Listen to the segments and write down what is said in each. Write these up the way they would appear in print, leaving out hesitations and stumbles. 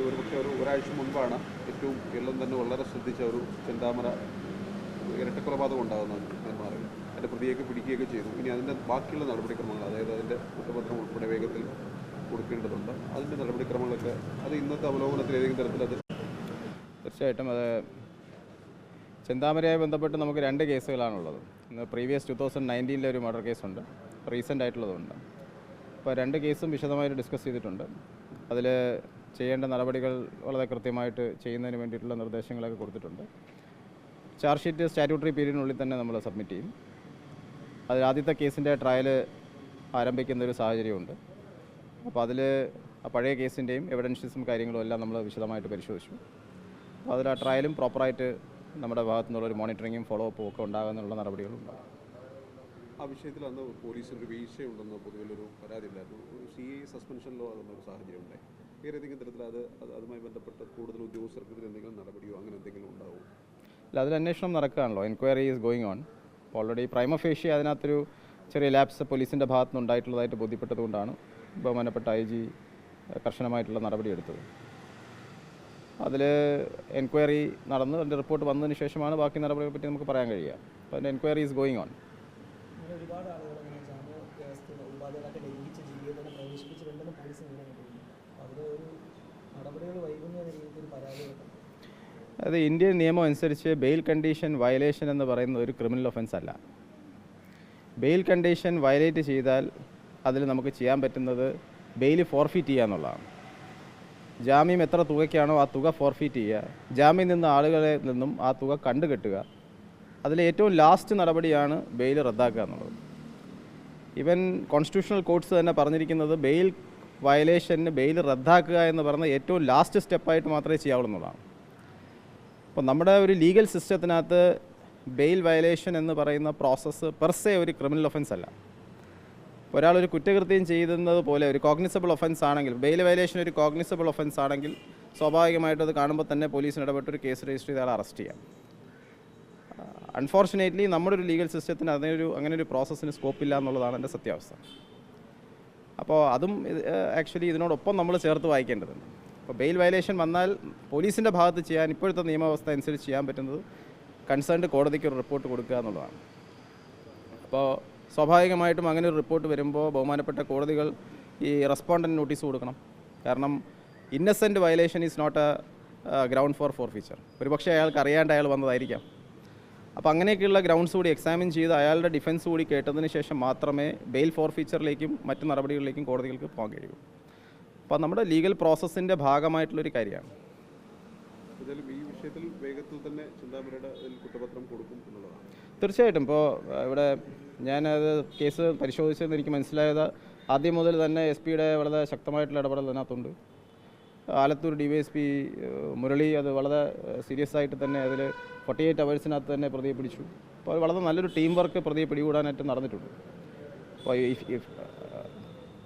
ഒരുപക്ഷെ ഒരാഴ്ച മുൻപാണ് ഏറ്റവും കേരളം തന്നെ വളരെ ശ്രദ്ധിച്ച ഒരു ചെന്താമര ഇരട്ടക്കൊലപാതകം ഉണ്ടാകുന്നത് നെന്മാറയിൽ. അതിൻ്റെ പ്രതിയൊക്കെ പിടിക്കുകയൊക്കെ ചെയ്തു. ഇനി അതിൻ്റെ ബാക്കിയുള്ള നടപടിക്രമങ്ങൾ, അതായത് അതിൻ്റെ കുറ്റപത്രം ഉൾപ്പെടെ വേഗത്തിൽ കൊടുക്കേണ്ടതുണ്ട്. അതിൻ്റെ നടപടിക്രമങ്ങളൊക്കെ അത് ഇന്നത്തെ അവലോകനത്തിൽ ഏതെങ്കിലും തരത്തിൽ അത് തീർച്ചയായിട്ടും അത് ചെന്താമരയുമായി ബന്ധപ്പെട്ട് നമുക്ക് 2 കേസുകളാണുള്ളത്. ഇന്ന് പ്രീവിയസ് 2019 ഒരു മർഡർ കേസുണ്ട്, റീസെൻ്റ് ആയിട്ടുള്ളതുണ്ട്. അപ്പോൾ 2 കേസും വിശദമായിട്ട് ഡിസ്കസ് ചെയ്തിട്ടുണ്ട്. അതിൽ ചെയ്യേണ്ട നടപടികൾ വളരെ കൃത്യമായിട്ട് ചെയ്യുന്നതിന് വേണ്ടിയിട്ടുള്ള നിർദ്ദേശങ്ങളൊക്കെ കൊടുത്തിട്ടുണ്ട്. ചാർജ് ഷീറ്റ് സ്റ്റാറ്റ്യൂട്ടറി പീരീഡിനുള്ളിൽ തന്നെ നമ്മൾ സബ്മിറ്റ് ചെയ്യും. അതിൽ ആദ്യത്തെ കേസിൻ്റെ ട്രയൽ ആരംഭിക്കുന്നൊരു സാഹചര്യമുണ്ട്. അപ്പോൾ അതിൽ പഴയ കേസിൻ്റെയും എവിഡൻഷ്യസും കാര്യങ്ങളും എല്ലാം നമ്മൾ വിശദമായിട്ട് പരിശോധിച്ചു. അപ്പോൾ അതിൽ ആ ട്രയലും പ്രോപ്പറായിട്ട് നമ്മുടെ ഭാഗത്തു നിന്നുള്ളൊരു മോണിറ്ററിങ്ങും ഫോളോ അപ്പും ഒക്കെ ഉണ്ടാകാനുള്ള നടപടികളുണ്ടാകും. ആ വിഷയത്തിൽ അന്ന് പോലീസിനൊരു വീഴ്ചയുണ്ടെന്ന് പൊതുവിലൊരു പരാതി ഉണ്ടായിരുന്നു. CI സസ്പെൻഷനിലോ അതൊന്നൊരു സാഹചര്യം ഉണ്ടായി. വേറെ ഏതെങ്കിലും തരത്തിൽ അതുമായി ബന്ധപ്പെട്ട് കൂടുതൽ ഉദ്യോഗസ്ഥർക്കെതിരെ എന്തെങ്കിലും നടപടിയോ അങ്ങനെ എന്തെങ്കിലും ഉണ്ടാവും? അല്ല, അതിൽ അന്വേഷണം നടക്കുകയാണല്ലോ. Enquiry is going on. Already prima facie അതിനകത്തൊരു ചെറിയ ലാപ്സ് പോലീസിൻ്റെ ഭാഗത്തു നിന്ന് ഉണ്ടായിട്ടുള്ളതായിട്ട് ബോധ്യപ്പെട്ടതുകൊണ്ടാണ് ബഹുമാനപ്പെട്ട IG കർശനമായിട്ടുള്ള നടപടിയെടുത്തത്. അതിൽ എൻക്വയറി നടന്ന് അതിൻ്റെ റിപ്പോർട്ട് വന്നതിന് ശേഷമാണ് ബാക്കി നടപടികളെ പറ്റി നമുക്ക് പറയാൻ കഴിയുക. അപ്പോൾ അതിൻ്റെ എൻക്വയറി ഈസ് ഗോയിങ് ഓൺ. ഒരുപാട് ആളുകൾ ഉപാധികളൊക്കെ ലംഘിച്ച് ജീവിതത്തിൽ പ്രവേശിപ്പിച്ചിട്ടുണ്ടെന്ന് പോലീസ് പറയുന്നു. അതിൽ ഒരു നടപടികൾ വൈകുന്ന രീതിയിൽ പരാതികളുണ്ട്. അത് ഇന്ത്യൻ നിയമം അനുസരിച്ച് ബെയിൽ കണ്ടീഷൻ വയലേഷൻ എന്ന് പറയുന്നത് ഒരു ക്രിമിനൽ ഒഫൻസ് അല്ല. ബെയിൽ കണ്ടീഷൻ വയലേറ്റ് ചെയ്താൽ അതിൽ നമുക്ക് ചെയ്യാൻ പറ്റുന്നത് ബെയിൽ ഫോർഫീറ്റ് ചെയ്യുക എന്നുള്ളതാണ്. ജാമ്യം എത്ര തുകയ്ക്കാണോ ആ തുക ഫോർഫീറ്റ് ചെയ്യുക, ജാമ്യം നിന്ന ആളുകളെ നിന്നും ആ തുക കണ്ടുകെട്ടുക. അതിൽ ഏറ്റവും ലാസ്റ്റ് നടപടിയാണ് ബെയിൽ റദ്ദാക്കുക എന്നുള്ളത്. ഈവൻ കോൺസ്റ്റിറ്റ്യൂഷണൽ കോർട്സ് തന്നെ പറഞ്ഞിരിക്കുന്നത് ബെയിൽ വയലേഷന് ബെയിൽ റദ്ദാക്കുക എന്ന് പറയുന്ന ഏറ്റവും ലാസ്റ്റ് സ്റ്റെപ്പായിട്ട് മാത്രമേ ചെയ്യാവുള്ളൂ എന്നുള്ളതാണ്. അപ്പോൾ നമ്മുടെ ഒരു ലീഗൽ സിസ്റ്റത്തിനകത്ത് ബെയിൽ വയലേഷൻ എന്ന് പറയുന്ന പ്രോസസ്സ് പെർസെ ഒരു ക്രിമിനൽ ഒഫൻസ് അല്ല. ഒരാളൊരു കുറ്റകൃത്യം ചെയ്യുന്നത് പോലെ ഒരു കോഗ്നിസബിൾ ഒഫൻസ് ആണെങ്കിൽ, ബെയിൽ വയലേഷൻ ഒരു കോഗ്നിസബിൾ ഒഫൻസ് ആണെങ്കിൽ സ്വാഭാവികമായിട്ടും അത് കാണുമ്പോൾ തന്നെ പോലീസിന് ഇടപെട്ടൊരു കേസ് രജിസ്റ്റർ ചെയ്ത് ആളെ അറസ്റ്റ് ചെയ്യാം. അൺഫോർച്ചുനേറ്റ്ലി നമ്മുടെ ഒരു ലീഗൽ സിസ്റ്റത്തിന് അങ്ങനെ ഒരു പ്രോസസ്സിന് സ്കോപ്പില്ല എന്നുള്ളതാണ് എൻ്റെ സത്യാവസ്ഥ. അപ്പോൾ അതും ആക്ച്വലി ഇതിനോടൊപ്പം നമ്മൾ ചേർത്ത് വായിക്കേണ്ടതുണ്ട്. അപ്പോൾ ബെയിൽ വയലേഷൻ വന്നാൽ പോലീസിൻ്റെ ഭാഗത്ത് ചെയ്യാൻ ഇപ്പോഴത്തെ നിയമവ്യവസ്ഥ അനുസരിച്ച് ചെയ്യാൻ പറ്റുന്നത് കൺസേൺഡ് കോടതിക്ക് ഒരു റിപ്പോർട്ട് കൊടുക്കുക എന്നുള്ളതാണ്. അപ്പോൾ സ്വാഭാവികമായിട്ടും അങ്ങനെ ഒരു റിപ്പോർട്ട് വരുമ്പോൾ ബഹുമാനപ്പെട്ട കോടതികൾ ഈ റെസ്പോണ്ടൻറ്റ് നോട്ടീസ് കൊടുക്കണം. കാരണം innocent violation is not a ground for forfeiture. ഒരുപക്ഷെ അയാൾക്ക് അറിയാണ്ട് അയാൾ വന്നതായിരിക്കാം. അപ്പോൾ അങ്ങനെയൊക്കെയുള്ള ഗ്രൗണ്ട്സ് കൂടി എക്സാമിൻ ചെയ്ത് അയാളുടെ ഡിഫൻസ് കൂടി കേട്ടതിന് ശേഷം മാത്രമേ ബെയിൽ ഫോർഫീച്ചറിലേക്കും മറ്റ് നടപടികളിലേക്കും കോടതികൾക്ക് പോകാൻ കഴിയൂ. അപ്പോൾ നമ്മുടെ ലീഗൽ പ്രോസസ്സിൻ്റെ ഭാഗമായിട്ടുള്ളൊരു കാര്യമാണ്. ഈ വിഷയത്തിൽ വേഗത്തിൽ തന്നെ ചിന്താമരയുടെ കുറ്റപത്രം കൊടുക്കും എന്നുള്ളതാണ്. തീർച്ചയായിട്ടും. ഇപ്പോൾ ഇവിടെ ഞാനത് കേസ് പരിശോധിച്ചതെന്ന് എനിക്ക് മനസ്സിലായത് ആദ്യം മുതൽ തന്നെ SP-യുടെ വളരെ ശക്തമായിട്ടുള്ള ഇടപെടൽ അതിനകത്തുണ്ട്. ആലത്തൂർ DYSP മുരളി അത് വളരെ സീരിയസ് ആയിട്ട് തന്നെ അതിൽ 48 hours തന്നെ പ്രതിയെ പിടിച്ചു. അപ്പോൾ വളരെ നല്ലൊരു ടീം വർക്ക് പ്രതിയെ പിടികൂടാനായിട്ട് നടന്നിട്ടുണ്ട്. അപ്പോൾ ഈ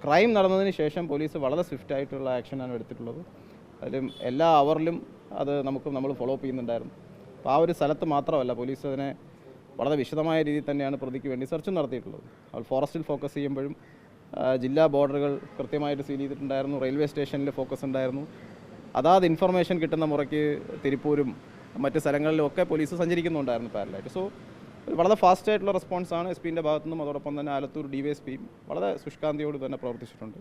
ക്രൈം നടന്നതിന് ശേഷം പോലീസ് വളരെ സ്വിഫ്റ്റായിട്ടുള്ള ആക്ഷനാണ് എടുത്തിട്ടുള്ളത്. അതിലും എല്ലാ അവറിലും അത് നമ്മൾ ഫോളോ അപ്പ് ചെയ്യുന്നുണ്ടായിരുന്നു. അപ്പോൾ ആ ഒരു സ്ഥലത്ത് മാത്രമല്ല, പോലീസ് അതിനെ വളരെ വിശദമായ രീതിയിൽ തന്നെയാണ് പ്രതിക്ക് വേണ്ടി സെർച്ചും നടത്തിയിട്ടുള്ളത്. അവർ ഫോറസ്റ്റിൽ ഫോക്കസ് ചെയ്യുമ്പോഴും ജില്ലാ ബോർഡറുകൾ കൃത്യമായിട്ട് സീൽ ചെയ്തിട്ടുണ്ടായിരുന്നു. റെയിൽവേ സ്റ്റേഷനിൽ ഫോക്കസ് ഉണ്ടായിരുന്നു. അതാത് ഇൻഫർമേഷൻ കിട്ടുന്ന മുറയ്ക്ക് തിരുപ്പൂരും മറ്റ് സ്ഥലങ്ങളിലും ഒക്കെ പോലീസ് സഞ്ചരിക്കുന്നുണ്ടായിരുന്നു പാരലായിട്ട്. സോ വളരെ ഫാസ്റ്റായിട്ടുള്ള റെസ്പോൺസാണ് SP-ൻ്റെ ഭാഗത്തു നിന്നും. അതോടൊപ്പം തന്നെ ആലത്തൂർ DYSPയും വളരെ ശുഷ്കാന്തിയോട് തന്നെ പ്രവർത്തിച്ചിട്ടുണ്ട്.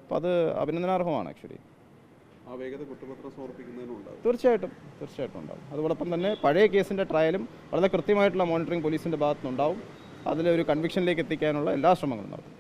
അപ്പോൾ അത് അഭിനന്ദനാർഹമാണ് ആക്ച്വലി. ആ വേഗത കുറ്റപത്രം സമർപ്പിക്കുന്നതിനുണ്ടാകും. തീർച്ചയായിട്ടും ഉണ്ടാകും. അതോടൊപ്പം തന്നെ പഴയ കേസിൻ്റെ ട്രയലും വളരെ കൃത്യമായിട്ടുള്ള മോണിറ്ററിംഗ് പോലീസിൻ്റെ ഭാഗത്തുനിന്നുണ്ടാവും. അതിലൊരു കൺവിക്ഷനിലേക്ക് എത്തിക്കാനുള്ള എല്ലാ ശ്രമങ്ങളും നടത്തും.